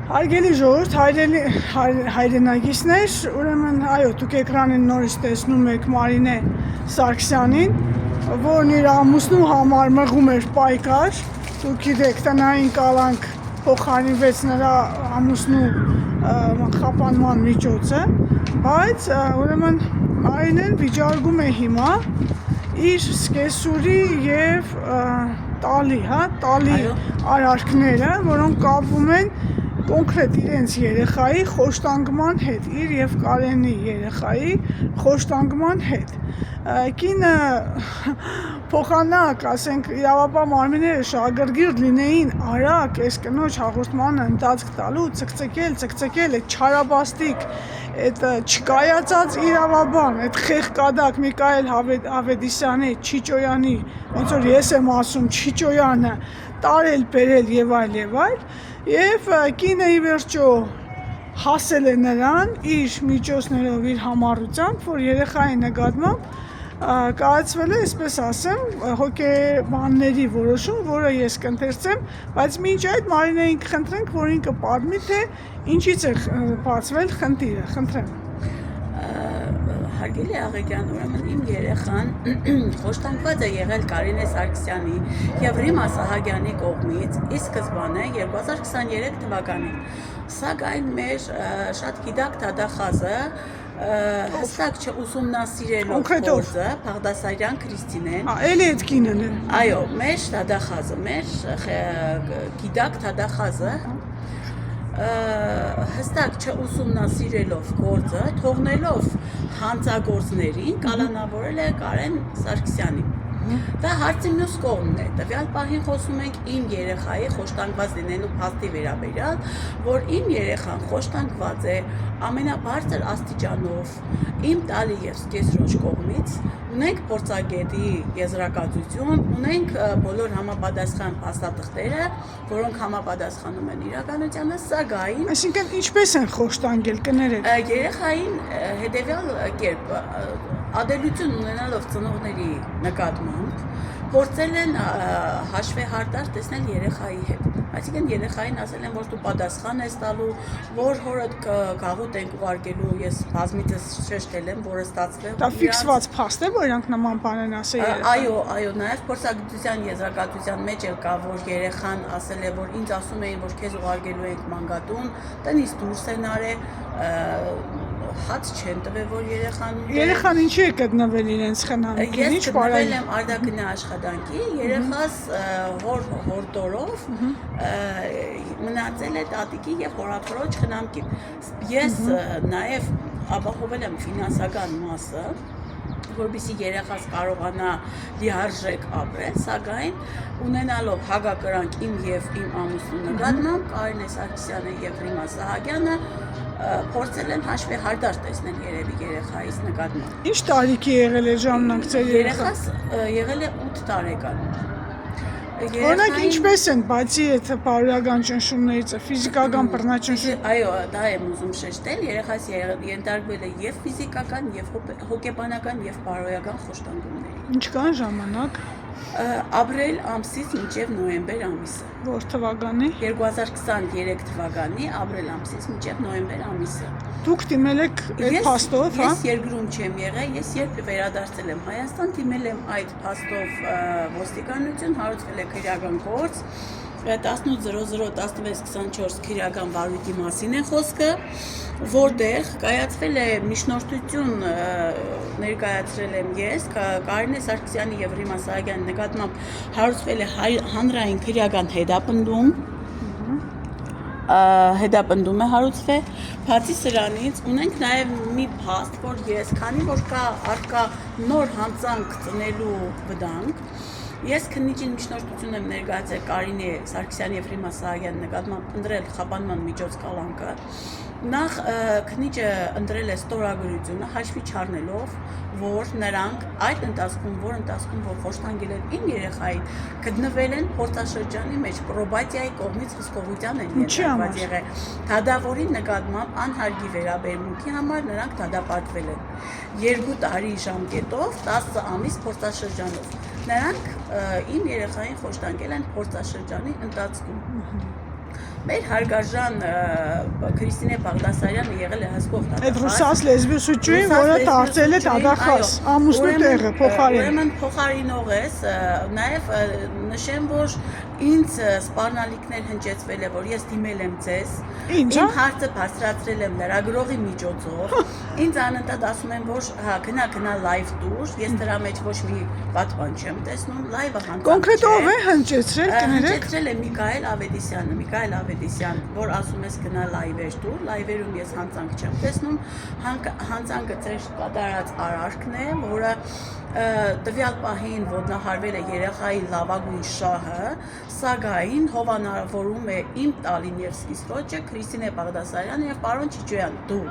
Հարգելի ժողովուրդ, հայրենագիցներ, ուրեմն այո, դուք էկրանին նորից տեսնում եք Մարինե Սարգսյանին, որն իր ամուսնու համար մղում էր պայքար, դուք գիտեք, տնային կալանք փոխարինվեց նրա ամուսնու խափանման միջոցը, բայց ուրեմն Մարինեն վիճարկում է հիմա իր սկեսուրի և տալի արարքները, որոնք կապվում են կոնկրետ իրենց երեխայի խոշտանգման հետ, իր և Կարենի երեխայի խոշտանգման հետ։ Կինը փոխանակ, ասենք, իրավապահ մարմինները շահագրգիռ լինեին արագ այս կնոջ հաղորդմանը ընթացք տալու, ցկցկել, այդ չարաբաստիկ, այդ չկայացած իրավաբան, այդ խեղկադակ Միքայել Ավետիսյանի, Չիչոյանի, ոնց որ ես եմ ասում, Չիչոյանը տարել, բերել և այլ, և կինը ի վերջո հասել է նրան իր միջոցներով, իր համառությամբ, որ երեխայի նկատմամբ կայացվել է, այսպես ասեմ, հոգեբանների որոշում, որը ես կընթերցեմ, բայց մինչ այդ Մարինեին կխնդրենք, որ ինքը պատմի, թե ինչից է բացվել խնդիրը, խնդրեմ։ Հարգելի աղջիկան, ուրեմն իմ երեխան խոշտանգված է եղել Կարինե Սարգսյանի և Ռիմա Սահակյանի կողմից ի սկզբանե 2023 թվականին, սակայն մեր շատ գիտակ դատախազը հստակ չուսումնասիրելով գործը, Բաղդասարյան Քրիստինեն, էլի այդ կինն է։ Այո, մեր դատախազը, մեր գիտակ դատախազը հստակ չուսումնասիրելով գործը, թողնելով հանցագործներին կալանավորել է Կարեն Սարգսյանին։ Դա հարցի մյուս կողմն է, տվյալ պահին խոսում ենք իմ երեխայի խոշտանգված լինելու փաստի վերաբերյալ, որ իմ երեխան խոշտանգված է ամենաբարձր աստիճանով իմ տալի և սկեսրոջ կողմից, ունենք փորձագետի եզրակացություն, ունենք բոլոր համապատասխան փաստաթղթերը, որոնք համապատասխանում են իրականությանը, սակայն Այսինքն ինչպես են խոշտանգել, կներեք։ Երեխային հետևյալ կերպ ադելություն ունենալով ծնողների նկատմամբ փորձել են հաշվեհարդար տեսնել երեխայի հետ, այսինքն երեխային ասել են, որ դու պատասխան ես տալու, որ հորդ գաղութ ենք ուղարկելու, ես բազմիցս շեշտել եմ, որը ստացվել։ Դա ֆիքսված փաստ է, որ իրանք նման բան են ասել երեխային։ Այո, նաև փորձագիտության եզրակացության մեջ էլ կա, որ երեխան ասել է, որ ինձ ասում էին, որ քեզ ուղարկելու ենք մանկատուն, տնից դուրս են արել, հաց չեն տվել, որ երեխան ինչի է գտնվել իրենց խնամքին, Ես գտնվել եմ արդակնա աշխատանքի, երեխաս հորդորով մնացել է տատիկի և հորաքրոջ խնամքին։ Ես նաև ապահովել եմ ֆինանսական մասը, որպեսզի երեխաս կարողանա լիարժեք ապրել, սակայն ունենալով հակակրանք իմ և իմ ամուսնու նկատմամբ, Կարինե Սարգսյանը և Ռիմա Սահակյանը փորձել են հաշվեհարդար տեսնել երևի երեխայիս նկատմամբ։ Ինչ տարիքի եղել է ժամանակ ձեր երեխաս եղել է 8 տարեկան։ Օրինակ ինչպես են, բացի այդ բարոյական ճնշումներից, ֆիզիկական բռնաճնշում։ Այո, դա եմ ուզում շեշտել, երեխաս ենթարկվել է և ֆիզիկական, և հոգեբանական, և բարոյական խոշտանգումների։ Ինչքան ժամանակ։ Ապրիլ ամսից մինչև նոյեմբեր ամիսը։ Որ թվականի։ 2023 թվականի ապրիլ ամսից մինչև նոյեմբեր ամիսը։ Դուք դիմել եք այդ փաստով, հա։ Ես երկրում չեմ եղել, ես երբ վերադարձել եմ Հայաստան, դիմել եմ այդ փաստով ոստիկանություն, հարուցվել է քրեական գործ, 18001624 քրեական վարույթի մասին է խոսքը, որտեղ կայացվել է միջնորդություն ներկայացրել եմ ես, Կարինե Սարգսյանի և Ռիմա Սահակյանի նկատմամբ հարուցվել է հանրային քրեական հետապնդում է հարուցվել, բացի սրանից ունենք նաև մի փաստ, որ ես, քանի որ կա առկա նոր հանցանք ծնելու վտանգ, ես քննիչին միջնորդություն եմ ներկայացրել Կարինե Սարգսյանի և Ռիմա Սահակյանի նկատմամբ ընտրել խափանման միջոց կալանքը, նախ քննիչը ընտրել է ստորագրությունը հաշվի չառնելով, որ նրանք այդ ընթացքում, որ խոշտանգել են իմ երեխային, գտնվել են փորձաշրջանի մեջ, պրոբացիայի կողմից հսկողության են ենթարկված եղել։ Դատավորի նկատմամբ անհարգի վերաբերմունքի համար նրանք դատապարտվել են 2 տարի ժամկետով 10 ամիս փորձաշրջանով։ Նրանք իմ երեխային խոշտանգել են փորձաշրջանի ընթացքում։ մեր հարգարժան Քրիստինե Բաղդասարյանը եղել է հսկող դատախազ։ Այդ ռուսաց լեսբոսուչին, որը դարձել է դատախազ, ամուսնու տեղը փոխարին։ Ուրեմն փոխարինող ես, նաև նշեմ, որ ինձ սպառնալիքներ հնչեցվել է, որ ես դիմել եմ ձեզ, իմ հարցը բարձրացրել եմ լրագրողի միջոցով, ինձ անընդհատ ասում են, որ հա գնա լայվ տուր, ես դրա մեջ ոչ մի վատ բան չեմ տեսնում, լայվը հանցանք չէ։ Կոնկրետ ով է հնչեցրել, կներեք։ Հնչեցրել է Միքայել Ավետիսյան, որ ասում ես գնա լայվեր տուր, լայվերում ես հանցանք չեմ տեսնում, հանցանքը ձեր կատարած արարքն է, որը տվյալ պահին ոտնահարվել է երեխայի լավագույն շահը, սակայն հովանավորում է իմ Տալինևսկի սրոջը Քրիստինե Բաղդասարյանը եւ պարոն Չիչոյան դու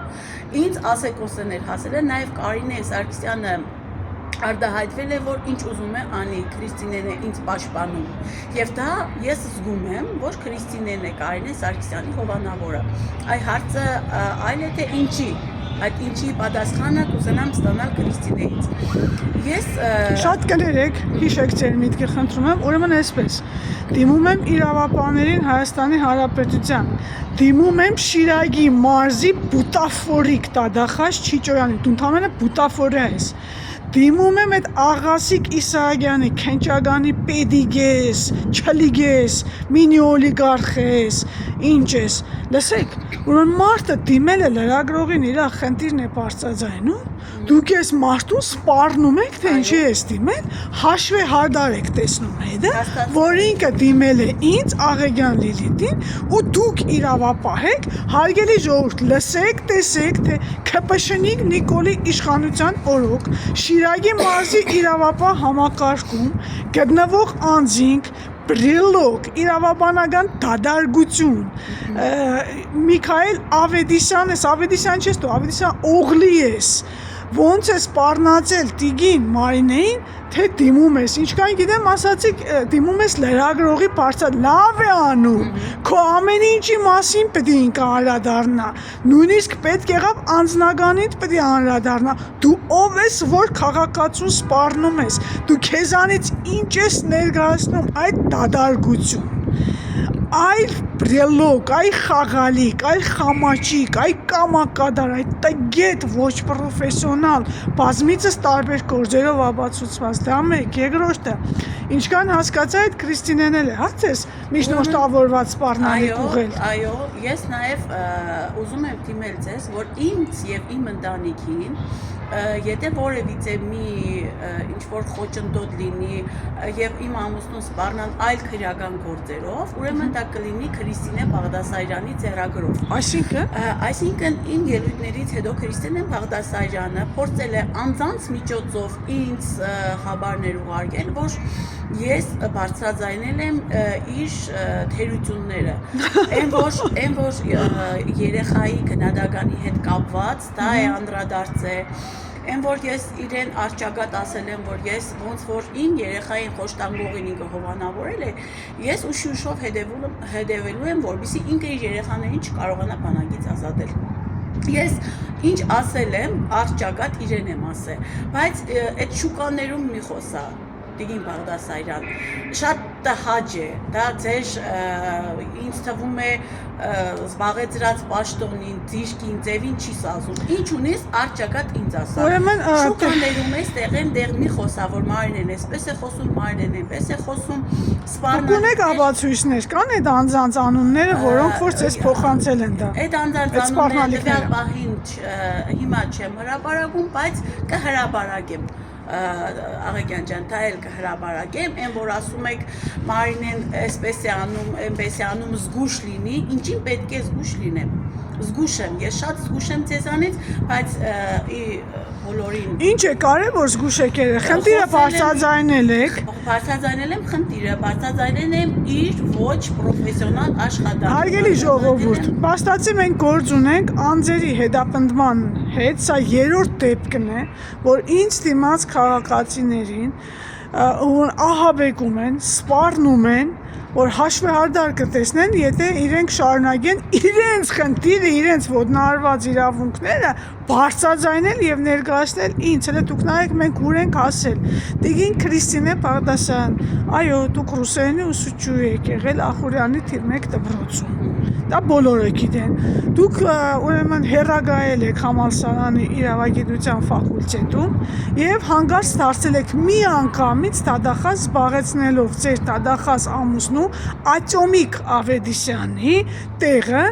ինձ ասեկոսներ հասել է նաեւ Կարինե Սարգսյանը արտահայտվել է, որ ինչ ուզում է անի, Քրիստինեն է ինձ պաշտպանում եւ դա ես զգում եմ, որ Քրիստինեն է Կարինե Սարգսյանի հովանավորը այ հարցը այլ է թե ինչի այդ ինչի պատասխանը կուզենամ ստանալ Քրիստինեից։ Ես շատ կներեք, հիշեք ձեր միտքը խնդրում եմ, ուրեմն այսպես դիմում եմ իրավապահներին Հայաստանի Հանրապետության, դիմում եմ Շիրակի մարզի բուտաֆորիկ դադախազ Չիչոյանին, դու ընդամենը բուտաֆորիա ես։ Դիմում եմ այդ Աղասիկ Իսահակյանի Քենչագանի պետիգես, չլիգես, մինի օլիգարխ ես, ինչ ես։ Լսեք, ուրեմն մարդը դիմել է լրագրողին իր խնդիրն է բարձրաձայնում, դուք ես մարդուն սպառնում եք, թե ինչի ես դիմել, հաշվի հարդար եք տեսնում հետը, որ ինքը դիմել է ինձ Աղեգյան Լիլիթին ու դուք իրավապահ եք, հարգելի ժողովուրդ, լսեք, տեսեք, թե ՔՊՇ-նիկ Նիկոլի իշխանության օրոք Շիրակի մարզի իրավապահ համակարգում գտնվող անձինք բրիլոկ իրավաբանական դադարգություն Միքայել Ավետիսյան չես դու, Ավետիսյան Օղլի ես ոնց ես սպառնացել Տիգին Մարինեին, թե դիմում ես, ինչքան գիտեմ ասացիք, դիմում ես լրագրողի բարձր, լավ է անում, քո ամեն ինչի մասին պետք է ինքը անդրադառնա, նույնիսկ պետք եղավ անձնականից պետք է անդրադառնա, դու ով ես, որ քաղաքացուն սպառնում ես, դու քեզանից ինչ ես ներկայացնում այդ դադարգություն, այլ բրելոկ, այ խաղալիք, այ խամաչիկ, այ կամակադար, այ տգետ ոչ պրոֆեսիոնալ, բազմիցս տարբեր գործերով ապացուցված, դա մեկ, երկրորդը, ինչքան հասկացա այդ Քրիստինեն էլ է, հաց ես միջնորդավորված սպառնալիք ուղղել։ Այո, ես նաև ուզում եմ դիմել ձեզ, որ ինձ եւ իմ ընտանիքին եթե որևիցե մի ինչ-որ խոչընդոտ լինի եւ իմ ամուսնուն սպառնան այլ քրեական գործերով, ուրեմն դա կլինի Քրիստինե Բաղդասարյանի ձեռագրով։ Այսինքն իմ ելույթներից հետո Քրիստինե Բաղդասարյանը փորձել է անձանց միջոցով ինձ խաբարներ ուղարկել, որ ես բարձրաձայնել եմ իր թերությունները։ Այն որ երեխայի քննադատանի հետ կապված, դա է անդրադարձել Այն որ ես իրեն արճակատ ասել եմ, որ ես ոնց որ իմ երեխային խոշտանգողին ինքը հովանավորել է, ես ուշ-ուշով հետևելու եմ, որպեսզի ինքը իր երեխաներին չկարողանա բանակից ազատել։ Ես ինչ ասել եմ, արճակատ իրեն եմ ասել, բայց այդ շուկաներում մի խոսա Տիգին Բաղդասարյան, շատ տհաճ է, դա ձեր ինձ թվում է զբաղեցրած պաշտոնին, դիրքին, ձևին չի սազում, ինչ ունես արճակատ ինձ ասա, շուկաներում ես տեղ մի խոսա, որ Մարինեն էսպես է խոսում, Մարինեն էնպես է խոսում, սպառնան։ Ունեք ապացույցներ, կան այդ անձանց անունները, որոնք որ ձեզ փոխանցել են դա։ Այդ անձանց անունները տվյալ պահին հիմա չեմ հրապարակում, բայց կհրապարակեմ։ Աղեգյան ջան, դա էլ կհրապարակեմ, այն որ ասում եք Մարինեն էսպես է անում, այնպես է անում, զգուշ լինի, ինչին պետք է զգուշ լինեմ։ Զգուշ եմ, ես շատ զգուշ եմ ձեզանից, բայց բոլորին։ Ինչ է կարևոր զգուշ եք եղել, խնդիրը բարձրաձայնել եք։ Բարձրաձայնել եմ խնդիրը, բարձրաձայնել եմ իր ոչ պրոֆեսիոնալ աշխատանքը։ Հարգելի ժողովուրդ, փաստացի մենք գործ ունենք անձերի հետապնդման հետ, սա երրորդ դեպքն է, որ ինձ դիմաց քաղաքացիներին ահաբեկում են, սպառնում են, որ հաշվեհարդար կտեսնեն, եթե իրենք շարունակեն իրենց խնդիրը, իրենց ոտնահարված իրավունքները բարձրաձայնել եւ ներկայացնել ինձ, հələ դուք նայեք մենք ուր ենք հասել։ Տիկին Քրիստինե Պաղդասարյան, այո, դուք ռուսերենի ուսուցչու եք եղել Ախուրյանի թիվ 1 դպրոցում։ Դա բոլորը գիտեն։ Դուք ուրեմն հերագայել եք Համալսարանի իրավագիտության ֆակուլտետում եւ հանգարց դարձել եք մի անգամից դադախազ զբաղեցնելով ձեր դադախազ ամուսնու Ատյոմիկ Ավետիսյանի տեղը,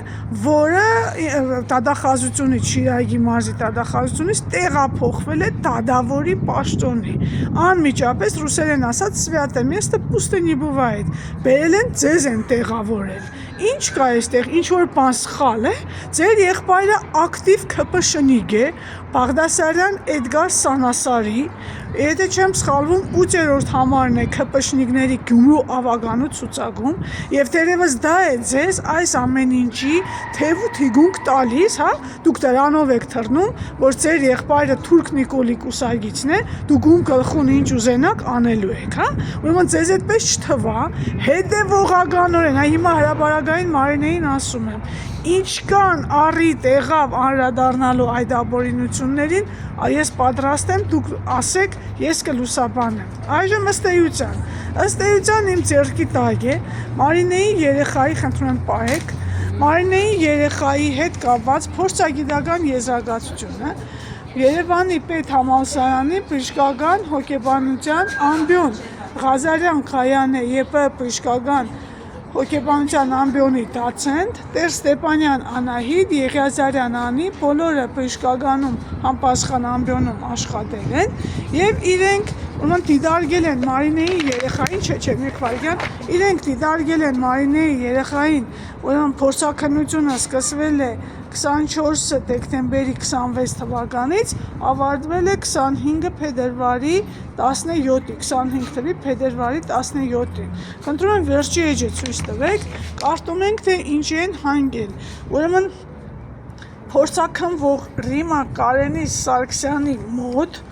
որը դադախազությունից Շիրակի մարզի դադախազությունից տեղափոխվել է դադավորի պաշտոնի։ Անմիջապես ռուսերեն ասած «Свято место пусто не бывает»։ Բերել են ձեզ են տեղավորել։ Ինչ կա այստեղ, ինչ որ բան սխալ է։ Ձեր եղբայրը ակտիվ ԿՊՇ-նիկ է, Բաղդասարյան Էդգար Սանասարի, եթե չեմ սխալվում 8-րդ համարն է ԿՊՇ-նիկների Գյումրու ավագանու ցուցակում, եւ թերևս դա է ձեզ այս ամեն ինչի թեւ ու թիգունք տալիս, հա, դուք դրանով եք թռնում, որ ձեր եղբայրը Թուրք Նիկոլի կուսակիցն է, դուք ում գլխուն ինչ ուզենաք անելու եք, հա։ Ուրեմն ձեզ այդպես չթվա, հետևողականորեն, հա, հիմա հրապարակային Մարինեին ասում եմ, ինչքան առիթ եղավ անդրադառնալու այդ ապօրինություններին, ես պատրաստ եմ, դուք ասեք, ես կլուսաբանեմ։ Այժմ ըստ էության իմ ձեռքի տակ է Մարինեի երեխայի, խնդրում եմ պահեք, Մարինեի երեխայի հետ կապված փորձագիտական եզրակացությունը Երևանի պետհամալսարանի բժշկական հոգեբանության ամբիոն Ղազարյան Քայանե ԵՊ բժշկական հոգեբանության ամբիոնի դոցենտ Տեր Ստեփանյան Անահիտ, Եղիազարյան Անի, բոլորը բժշկականում համապատասխան ամբիոնում աշխատել են եւ իրենք ուրեմն դիտարկել են Մարինեի երեխային, չէ, մեկ վայրկյան, իրենք դիտարկել են Մարինեի երեխային, ուրեմն փորձաքննությունը սկսվել է 24 դեկտեմբերի 26 թվականից, ավարտվել է 25 փետրվարի 17-ի, 25 թվականի փետրվարի 17-ին։ Խնդրում եմ վերջի էջը ցույց տվեք, կարդում ենք թե ինչ են հանգել։ Ուրեմն փորձաքննվող Ռիմա Կարենի Սարգսյանի մոտ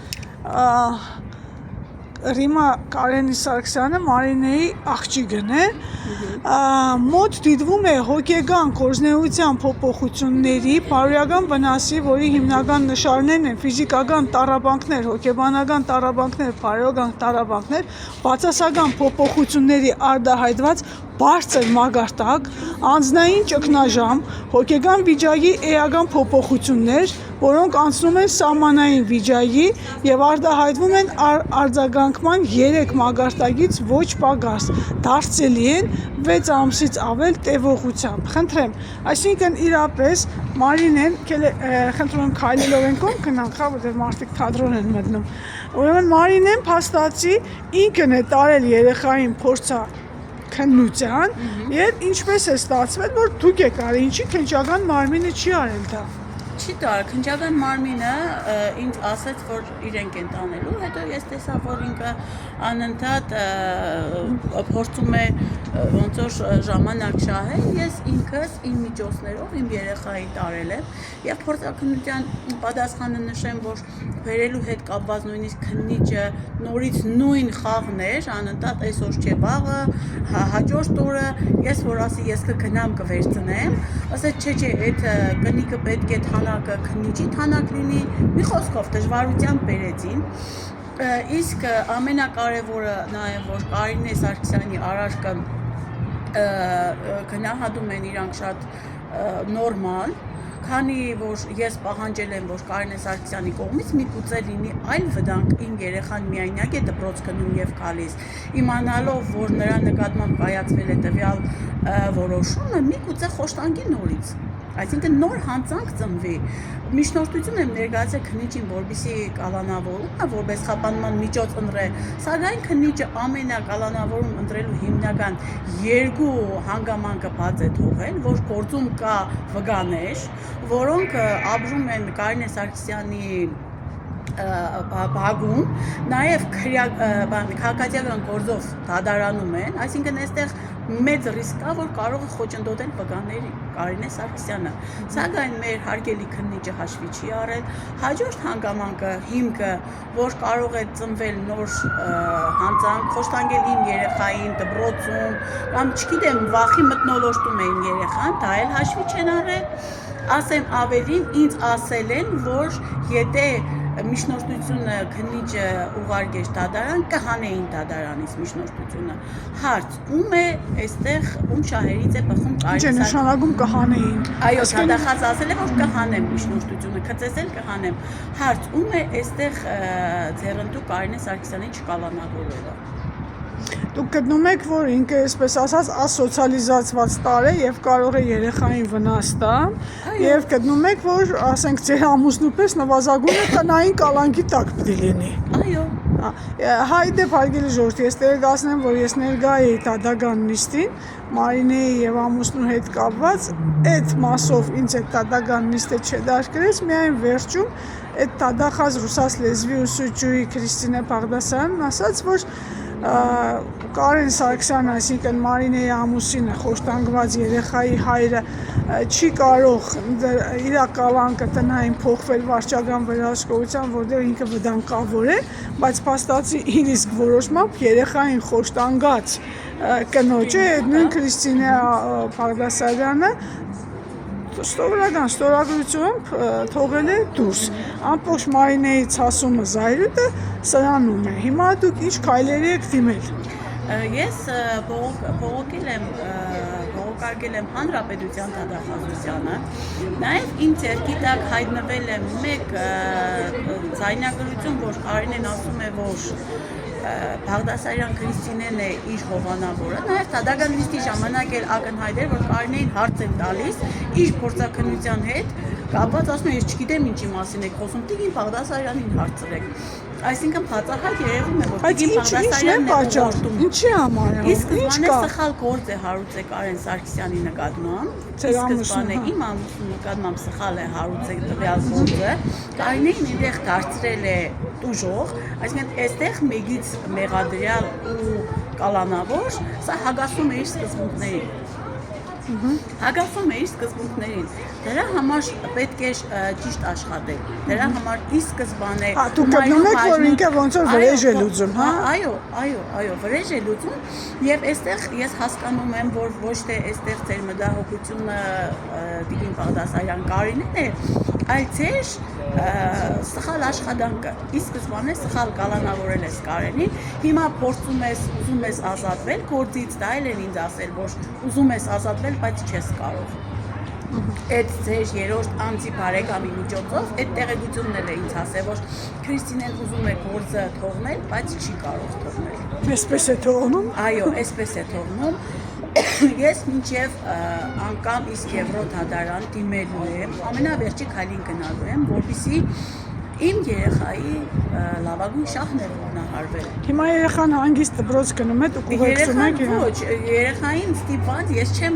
Ռիմա Կարենի Սարգսյանը Մարինեի աղջիկն է, մոտ դիտվում է հոգեգան կորզնեության փոփոխությունների, բարոյական վնասի, որի հիմնական նշաններն են ֆիզիկական տառապանքներ, հոգեբանական տառապանքներ, բարոյական տառապանքներ, բացասական փոփոխությունների արտահայտված բարձր մագարտակ, անձնային ճգնաժամ, հոգեգան վիճակի էական փոփոխություններ, որոնք անցնում են սահմանային վիճակի եւ արտահայտվում են արձագանքման 3 մագարտակից ոչ պակաս, դարձելի են 6 ամսից ավել տևողությամբ։ Խնդրեմ, այսինքն իրապես Մարինեն, խնդրում եմ քայլելով են կողմ գնանք, հա, որտեղ մարդիկ թատրոն են մտնում։ Ուրեմն Մարինեն փաստացի ինքն է տարել երեխային փորձաքննության եւ ինչպես է ստացվել, որ դուք եք արել, ինչի քննչական մարմինը չի արել դա։ Չի տար, քննչական մարմինը ինձ ասաց, որ իրենք են տանելու, հետո ես տեսա, որ ինքը անընդհատ փորձում է ոնց որ ժամանակ շահել, ես ինքս իմ միջոցներով իմ երեխային տարել եմ եւ փորձաքննության պատասխանը նշեմ, որ վերելու հետ կապված նույնիսկ քննիչը նորից նույն խաղն էր, անընդհատ այսօր չէ վաղը, հաջորդ օրը ես որ ասի ես կգնամ կվերցնեմ, ասաց չէ, այդ կնիկը պետք է թանակը քննիչի թանակ լինի, մի խոսքով դժվարությամբ բերեցին։ Իսկ ամենակարևորը նաև որ Կարինե Սարգսյանի արարքը գնահատում են իրանք շատ նորմալ, քանի որ ես պահանջել եմ, որ Կարինե Սարգսյանի կողմից միգուցե լինի այլ վտանգ, իմ երեխան միայնակ է դպրոց գնում եւ գալիս, իմանալով, որ նրա նկատմամբ կայացվել է տվյալ որոշումը, միգուցե խոշտանգի նորից, այսինքն նոր հանցանք ծնվի։ Միջնորդություն եմ ներկայացել քննիչին, որպեսզի կալանավորումը որպես խափանման միջոց ընտրե, սակայն քննիչը ամենակալանավորում ընտրելու հիմնական 2 հանգամանքը բաց է թողել, որ գործում կա վկաներ, որոնք ապրում են Կարինե Սարգսյանի բագում նաև քաղաքացիական գործով դադարանում են, այսինքն այստեղ մեծ ռիսկ կա, որ կարող է խոչընդոտել վկաների Կարինե Սարգսյանը։ Սակայն մեր հարգելի քննիչը հաշվի չի առել հաջորդ հանգամանքը, հիմքը, որ կարող է ծնվել նոր հանցանք, խոշտանգել իմ երեխային դպրոցում, կամ չգիտեմ, վախի մթնոլորտում է իմ երեխան, դա էլ հաշվի չեն առել։ Ասեմ ավելին, ինձ ասել են, որ եթե միջնորդությունը քննիչը ուղարկեր դատարան, կհանեին դատարանից միջնորդությունը։ Հարց, ում է այստեղ, ում շահերից է բխում Կարինե Չէ, նշանակում կհանեին։ Այո, դատախազ ասել է, որ կհանեմ միջնորդությունը, քծեցել կհանեմ։ Հարց, ում է այստեղ ձեռնտու Կարինե Սարգսյանին չկալանավորելը։ Դուք գտնում եք, որ ինքը, այսպես ասած, ասոցիալիզացված տար է եւ կարող է երեխային վնաս տա, եւ գտնում եք, որ, ասենք, ձեր ամուսնու պես նվազագույնը տնային կալանքի տակ պիտի լինի։ Այո։ Հայդեպ հարգելի ժողովուրդ, ես տեղեկացնեմ, որ ես ներկա էի Տադական նիստին, Մարինեի եւ ամուսնու հետ կապված, այդ մասով ինձ այդ Տադական նիստը չդաշկրեց, միայն վերջում այդ Տադախազ ռուսաց լեզվի ուսուցչուհի Քրիստինե Բաղդասարյանն ասաց, որ Կարեն Սարգսյանը, այսինքն Մարինեի ամուսինը, խոշտանգված երեխայի հայրը չի կարող իր կալանքը տնային փոխվել վարչական վերահսկողության, որտեղ ինքը վտանգավոր է, բայց փաստացի իր իսկ որոշմամբ երեխային խոշտանգած կնոջը նույն Քրիստինե Բաղդասարյանը ստորագրությամբ թողել է դուրս։ Ամբողջ Մարինեի ցասումը զայրույթը սրանում է։ Հիմա դուք ինչ քայլերի եք դիմել։ Ես բողոքարկել եմ Հանրապետության դատախազությանը, նաև իմ ձեռքի տակ հայտնվել է մեկ ձայնագրություն, որ Կարինեն ասում է, որ Բաղդասարյան Քրիստինեն է իր հովանավորը, նաև Տադական նիստի ժամանակ էլ ակնհայտ էր, որ Կարինեին հարց են տալիս իր փորձաքննության հետ կապված, ասում է, ես չգիտեմ ինչի մասին եք խոսում, Տիգին Բաղդասարյանին հարցրեք։ Այսինքն բացահայտ երևում է, որ Տիգին Բաղդասարյանն է ողջունում։ Ինչի համար է։ Իսկ սկզբանե սխալ գործ է հարուցել Կարեն Սարգսյանի նկատմամբ։ Սկզբանե իմ ամուսնու նկատմամբ սխալ է հարուցել տվյալ գործը։ Կարինեին այնտեղ դարձրել է տուժող, այսինքն այստեղ մեգից մեղադրյալ ու կալանավոր, սա հագասում է իր սկզբունքներին։ Հագասում է իր սկզբունքներին։ Դրա համար պետք է ճիշտ աշխատել։ Դրա համար ի սկզբանե դուք գտնում եք, որ ինքը ոնց որ վրեժ է լուծում, հա։ Այո, վրեժ է լուծում, եւ այստեղ ես հասկանում եմ, որ ոչ թե այստեղ ձեր մտահոգությունը Տիգին Բաղդասարյան Կարինեն է, այլ ձեր սխալ աշխատանքը։ Ի սկզբանե սխալ կալանավորել ես Կարենին, հիմա փորձում ես, ուզում ես ազատվել գործից, դա էլ են ինձ ասել, որ ուզում ես ազատվել, բայց չես կարող։ Այդ ձեր երրորդ անձի բարեկամի միջոցով այդ տեղեկությունն էլ է ինձ ասել, որ Քրիստինեն ուզում է գործը թողնել, բայց չի կարող թողնել։ Այսպես է թողնում։ Այո, այսպես է թողնում։ Ես մինչև անգամ իսկ Եվրոդատարան դիմելու եմ, ամենավերջի քայլին գնալու եմ, որպեսզի իմ երեխայի լավագույն շահն է ոտնահարվել։ Հիմա երեխան հանգիստ դպրոց գնում է, դուք ուղեկցում եք։ Ոչ, երեխային ստիպված ես չեմ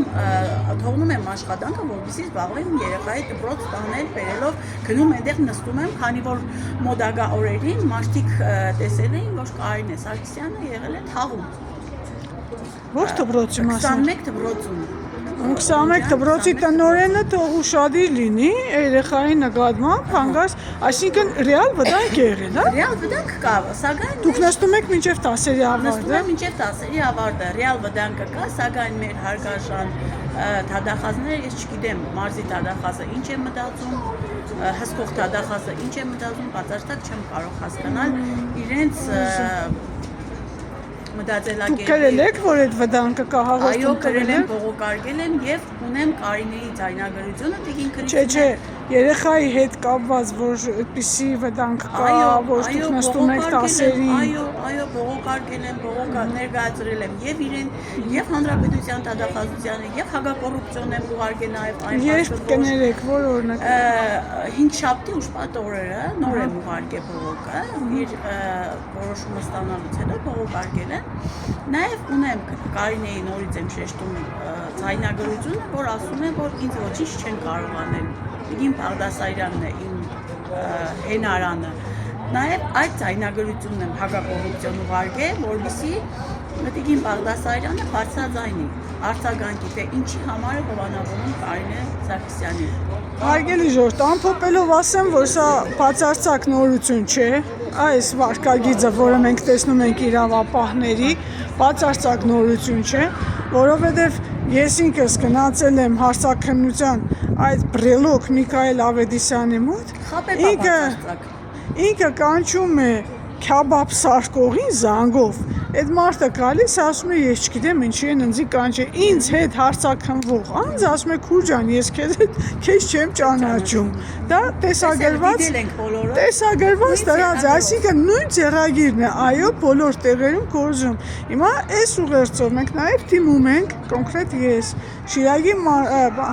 թողնում եմ աշխատանքը, որպեսզի զբաղվեմ երեխայի դպրոց տանել, բերելով, գնում այնտեղ նստում եմ, քանի որ մոդագա օրերին մարդիկ տեսել էին, որ Կարինե Սարգսյանը եղել է թաղում։ Ո՞ր դպրոցի մասին։ 21 դպրոցում։ 21 դպրոցի տնօրենը թող ուշադիր լինի երեխայի նկատմամբ, հանգած, այսինքն ռեալ վտանգ է եղել, հա։ Ռեալ վտանգ կա, սակայն դուք նստում եք մինչև 10-երի ավարտը։ Նստում եմ մինչև 10-երի ավարտը, ռեալ վտանգը կա, սակայն մեր հարգարժան դատախազները, ես չգիտեմ, մարզի դատախազը ինչ է մտածում, հսկող դատախազը ինչ է մտածում, բացարձակ չեմ կարող հասկանալ իրենց մտածելակերպի։ Դուք գրել եք, որ այդ վտանգը կա հաղորդում։ Այո, գրել եմ, բողոքարկել եմ եւ ունեմ Կարինեի ձայնագրությունը Տիգին Քրիստինե։ Չէ, երեխայի հետ կապված, որ այդպիսի վտանգ կա, որ դուք նստում եք 10-երի։ Այո, բողոքարկել եմ, ներկայացրել եմ եւ իրեն, եւ Հանրապետության դատախազությանը, եւ հակակոռուպցիոն եմ ուղարկել նաեւ այն Երբ կներեք, որ օրինակ 5-շաբթի ու շաբաթ օրերը նոր եմ ուղարկել բողոքը, իր որոշումը ստանալուց հետո բողոքարկել եմ։ Նաև ունեմ Կարինեի նորից եմ շեշտում ձայնագրությունը, որ ասում է, որ ինձ ոչինչ չեն կարող անել։ Տիգին Բաղդասարյանն է իմ հենարանը։ Նաև այդ ձայնագրությունն եմ հակակոռուպցիոն ուղարկել, որովհետեւ Մտիկին Բաղդասարյանը բարձրաձայնի արձագանքի, թե ինչի համար է հովանավորում Կարինե Սարգսյանին։ Հարգելի ժողովուրդ, ամփոփելով ասեմ, որ սա բացարձակ նորություն չէ, այս վարքագիծը, որը մենք տեսնում ենք իրավապահների, բացարձակ նորություն չէ, որովհետև ես ինքս գնացել եմ հարցաքննության այդ բրելոկ Միքայել Ավետիսյանի մոտ, ինքը կանչում է քյաբաբ սարկողին զանգով, այդ մարդը գալիս ասում է ես չգիտեմ ինչի են ինձ կանչել, ինձ հետ հարցաքննվող անձ ասում է քուր ջան ես քեզ չեմ ճանաչում, դա տեսագրված դրած է, այսինքն նույն ձեռագիրն է, այո, բոլոր տեղերում գործում։ Հիմա այս ուղերձով մենք նաև դիմում ենք, կոնկրետ ես, Շիրակի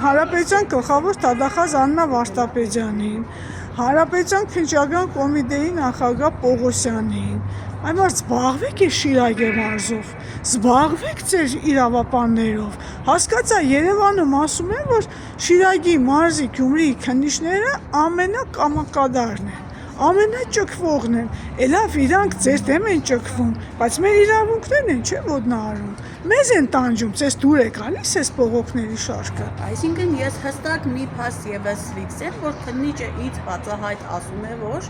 Հանրապետության գլխավոր դատախազ Աննա Վարդապետյանին, Հանրապետության քննչական կոմիտեի նախագահ Պողոսյանին, Այմար զբաղվեք է Շիրակի մարզով, զբաղվեք ձեր իրավապաններով, հասկացա Երևանում ասում են, որ Շիրակի մարզի Գյումրիի քննիչները ամենակամակադարն են, ամենաճկվողն են, լավ իրանք ձեր դեմ են ճկվում, բայց մեր իրավունքներն են չէ ոտնահարում, մեզ են տանջում, ձեզ դուր է գալիս այս բողոքների շարքը։ Այսինքն ես հստակ մի փաստ եւս ֆիքսեմ, որ քննիչը ինձ բացահայտ ասում է, որ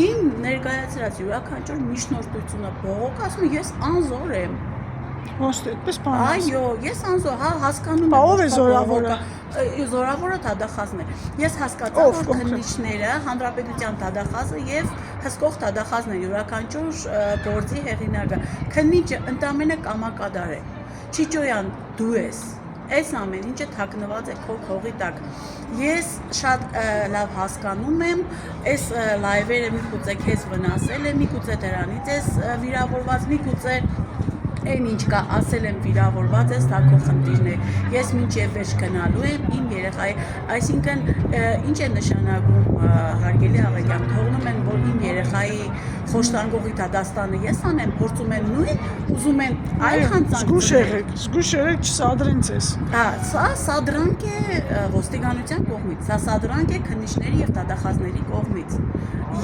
իմ ներկայացրած յուրաքանչյուր միջնորդությունը բողոք ասում ես անզոր եմ։ Ոստ այդպես բան։ Այո, ես անզոր, հասկանում եմ։ Ով է զորավորը։ Զորավորը դատախազն է։ Ես հասկացա, որ քննիչները հանրապետության դատախազը եւ հսկող դատախազն են յուրաքանչյուր գործի հեղինակը։ Քննիչը ընդամենը կամակադար է։ Չիչոյան դու ես։ Այս ամեն ինչը թաքնված է քո քողի տակ։ Ես շատ լավ հասկանում եմ, այս լայվերը միգուցե քեզ վնասել է, միգուցե դրանից ես վիրավորված, միգուցե Այն ինչ կա, ասել եմ վիրավորված ես, դա քո խնդիրն է։ Ես մինչև վերջ գնալու եմ իմ երեխայի, այսինքն ինչ է նշանակում հարգելի աղջիկան, թողնում են, որ իմ երեխայի խոշտանգողի դատաստանը ես անեմ, փորձում են նույն, ուզում են այլ հանցանք։ Զգուշ եղեք, չսադրեն ձեզ։ Սա սադրանք է ոստիկանության կողմից, սա սադրանք է քննիչների եւ դատախազների կողմից։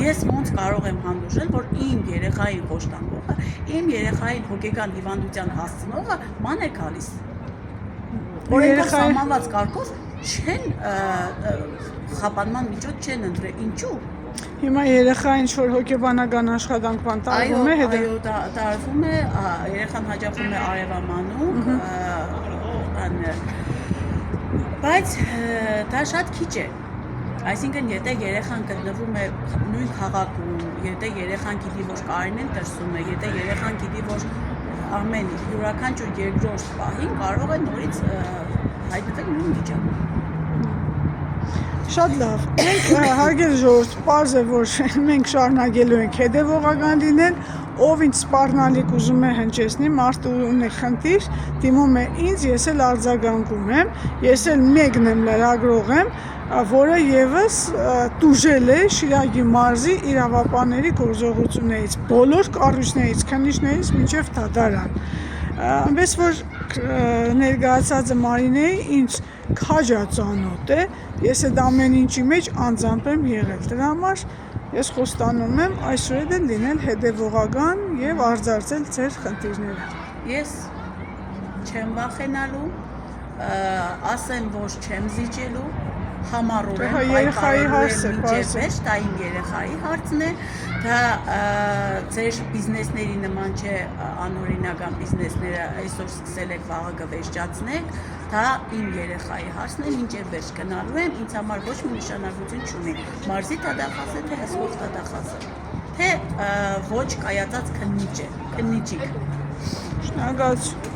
Ես ոնց կարող եմ հանդուրժել, որ իմ երեխային խոշտանգողը, իմ երեխային հոգեկան հիվանդության հասցնողը ման է գալիս։ Օրենքով սահմանված կարգով չեն խափանման միջոց չեն ընտրել, ինչու։ Հիմա երեխային ինչ-որ հոգեբանական աշխատանքման տարվում է հետո։ Այո, տարվում է, երեխան հաճախում է արևամանուկ, բայց դա շատ քիչ է։ Այսինքն, եթե երեխան գտնվում է նույն քաղաքում, եթե երեխան գիտի, որ Կարինեն դրսում է, եթե երեխան գիտի, որ ամեն յուրաքանչյուր երկրորդ պահին կարող է նորից հայտնվել նույն վիճակում։ Շատ լավ։ Մենք հարգելի ժողովուրդ, պարզ է, որ մենք շարունակելու ենք հետևողական լինել, ով ինչ սպառնալիք ուզում է հնչեցնի, մարդը ունի խնդիր, դիմում է ինձ, ես էլ արձագանքում եմ, ես էլ մեկն եմ լրագրող եմ, որը եւս տուժել է Շիրակի մարզի իրավապանների գործողություններից, բոլոր կառույցներից, քննիչներից մինչև դատարան։ Այնպես որ ներկայացածը Մարինեի ինձ քաջածանոթ է, ես այդ ամեն ինչի մեջ անձամբ եմ եղել, դրա համար ես խոստանում եմ այսօր էլ լինել հետևողական եւ արձարծել ձեր խնդիրները։ Ես չեմ վախենալու, ասեմ, որ չեմ զիջելու, համառորեն երեխայի հարց է, մինչև դա իմ երեխայի հարցն է, դա ձեր բիզնեսների նման չէ, անօրինական բիզնեսները այսօր սկսել եք վաղը կվերջացնեք, դա իմ երեխայի հարցն է, մինչև վերջ գնալու եմ, ինձ համար ոչ մի նշանակություն չունի, մարզի դատախազը, թե հսկող դատախազը, թե ոչ կայացած քննիչիկ։ Շնորհակալություն։